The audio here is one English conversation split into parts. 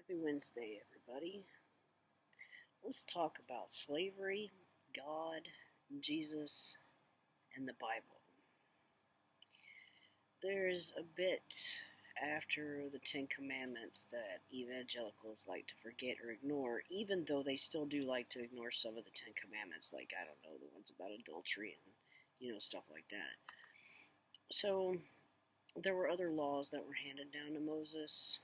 Happy Wednesday, everybody. Let's talk about slavery, God, Jesus, and the Bible. There's a bit after the Ten Commandments that evangelicals like to forget or ignore, even though they still do like to ignore some of the Ten Commandments, like, I don't know, the ones about adultery and, stuff like that. So, there were other laws that were handed down to Moses,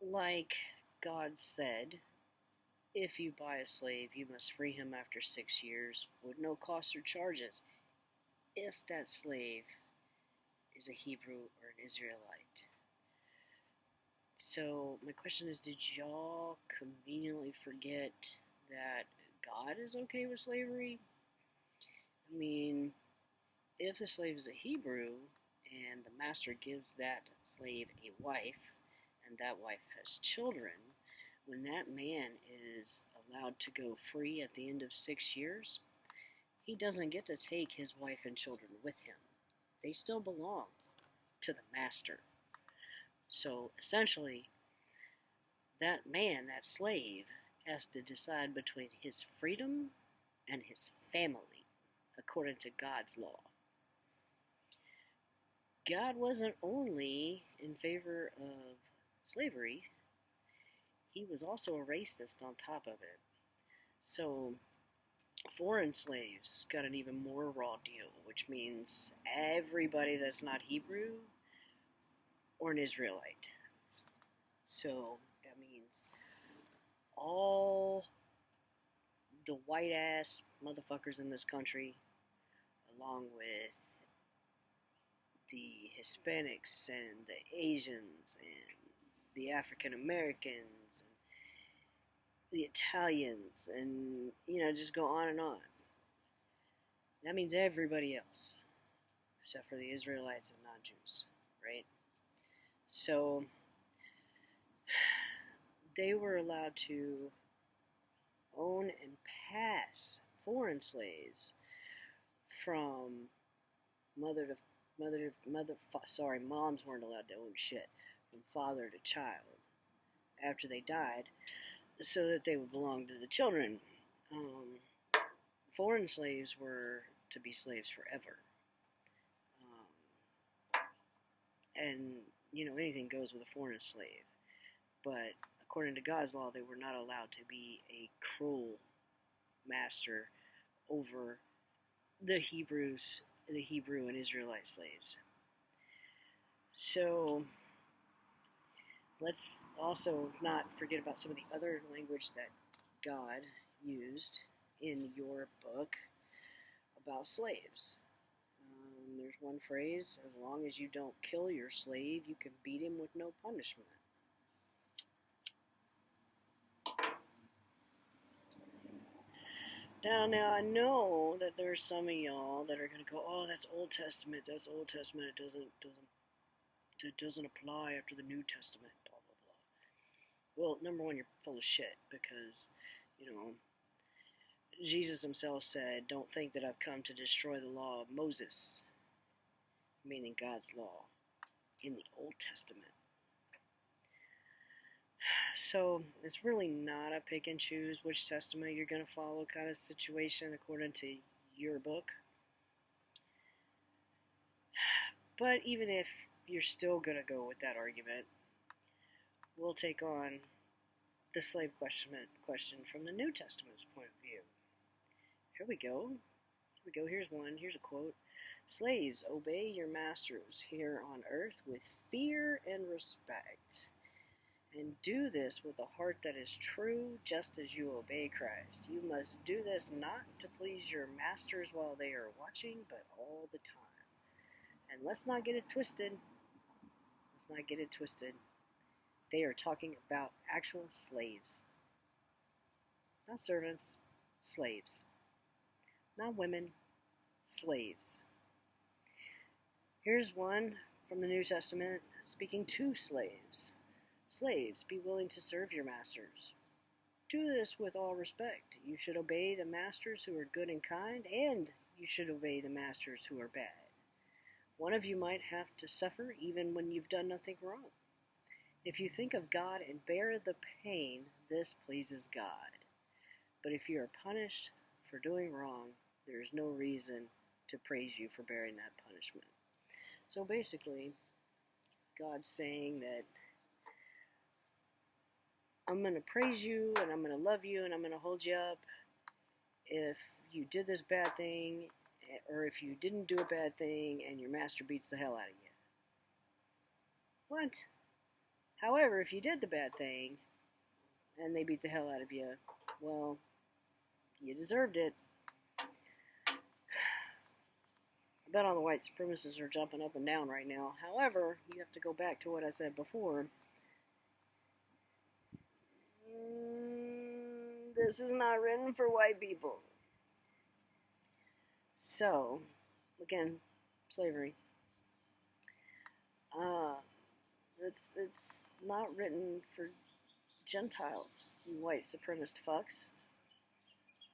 like God said, if you buy a slave, you must free him after 6 years with no cost or charges, if that slave is a Hebrew or an Israelite. So my question is, did y'all conveniently forget that God is okay with slavery? I mean, if the slave is a Hebrew and the master gives that slave a wife, and that wife has children, when that man is allowed to go free at the end of 6 years, he doesn't get to take his wife and children with him. They still belong to the master. So essentially, that man, that slave, has to decide between his freedom and his family, according to God's law. God wasn't only in favor of slavery, he was also a racist on top of it. So, foreign slaves got an even more raw deal, which means everybody that's not Hebrew or an Israelite. So, that means all the white ass motherfuckers in this country, along with the Hispanics and the Asians and the African Americans and the Italians, and just go on and on. That means everybody else, except for the Israelites and non-Jews, right? So they were allowed to own and pass foreign slaves from moms weren't allowed to own shit, from father to child after they died, so that they would belong to the children. Foreign slaves were to be slaves forever. And, anything goes with a foreign slave. But according to God's law, they were not allowed to be a cruel master over the Hebrew and Israelite slaves. So, let's also not forget about some of the other language that God used in your book about slaves. There's one phrase: as long as you don't kill your slave, you can beat him with no punishment. Now I know that there's some of y'all that are going to go, oh, that's Old Testament, it doesn't apply after the New Testament, blah, blah, blah. Well, number one, you're full of shit, because, Jesus himself said, don't think that I've come to destroy the law of Moses, meaning God's law, in the Old Testament. So, it's really not a pick and choose which testament you're going to follow kind of situation according to your book. But even if you're still going to go with that argument, we'll take on the slave question from the New Testament's point of view. Here we go. Here's one. Here's a quote. Slaves, obey your masters here on earth with fear and respect, and do this with a heart that is true, just as you obey Christ. You must do this not to please your masters while they are watching, but all the time. And let's not get it twisted. They are talking about actual slaves. Not servants, slaves. Not women, slaves. Here's one from the New Testament speaking to slaves. Slaves, be willing to serve your masters. Do this with all respect. You should obey the masters who are good and kind, and you should obey the masters who are bad. One of you might have to suffer even when you've done nothing wrong. If you think of God and bear the pain, this pleases God. But if you are punished for doing wrong, there is no reason to praise you for bearing that punishment. So basically, God's saying that I'm going to praise you and I'm going to love you and I'm going to hold you up if you did this bad thing, or if you didn't do a bad thing and your master beats the hell out of you. What? However, if you did the bad thing and they beat the hell out of you, well, you deserved it. I bet all the white supremacists are jumping up and down right now. However, you have to go back to what I said before. This is not written for white people. So, again, slavery. It's not written for Gentiles, you white supremacist fucks.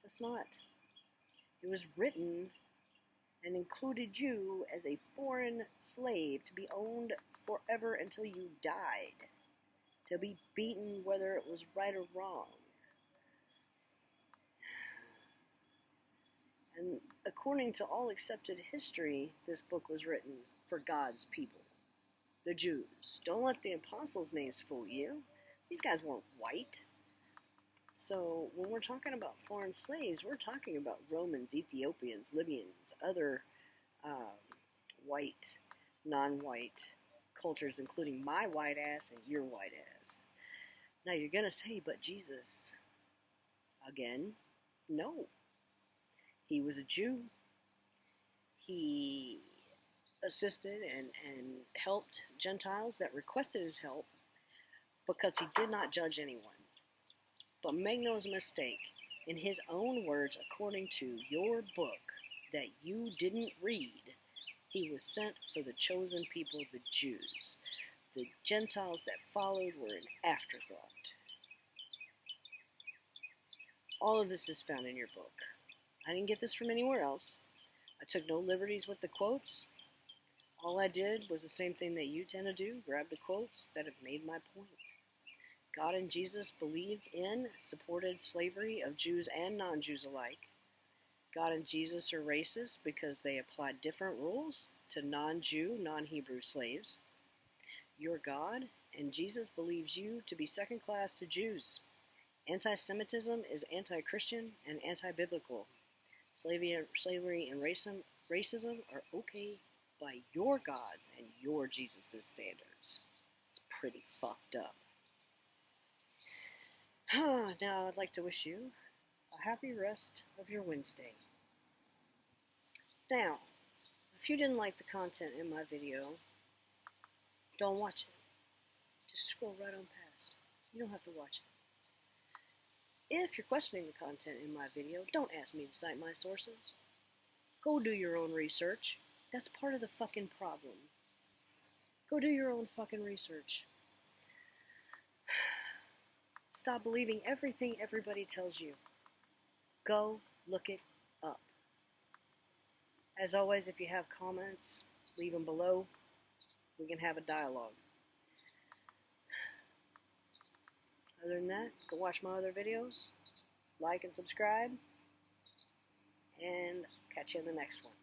It's not. It was written and included you as a foreign slave to be owned forever until you died, to be beaten whether it was right or wrong. And according to all accepted history, this book was written for God's people, the Jews. Don't let the apostles' names fool you. These guys weren't white. So when we're talking about foreign slaves, we're talking about Romans, Ethiopians, Libyans, other white, non-white cultures, including my white ass and your white ass. Now you're going to say, but Jesus, again, no. He was a Jew. He assisted and helped Gentiles that requested his help because he did not judge anyone. But make no mistake, in his own words, according to your book that you didn't read, he was sent for the chosen people, the Jews. The Gentiles that followed were an afterthought. All of this is found in your book. I didn't get this from anywhere else. I took no liberties with the quotes. All I did was the same thing that you tend to do, grab the quotes that have made my point. God and Jesus believed in, supported slavery of Jews and non-Jews alike. God and Jesus are racist because they applied different rules to non-Jew, non-Hebrew slaves. Your God and Jesus believes you to be second class to Jews. Anti-Semitism is anti-Christian and anti-biblical. Slavery and racism are okay by your gods and your Jesus' standards. It's pretty fucked up. Now I'd like to wish you a happy rest of your Wednesday. Now, if you didn't like the content in my video, don't watch it. Just scroll right on past. You don't have to watch it. If you're questioning the content in my video, don't ask me to cite my sources. Go do your own research. That's part of the fucking problem. Go do your own fucking research. Stop believing everything everybody tells you. Go look it up. As always, if you have comments, leave them below. We can have a dialogue. Other than that, go watch my other videos, like and subscribe, and catch you in the next one.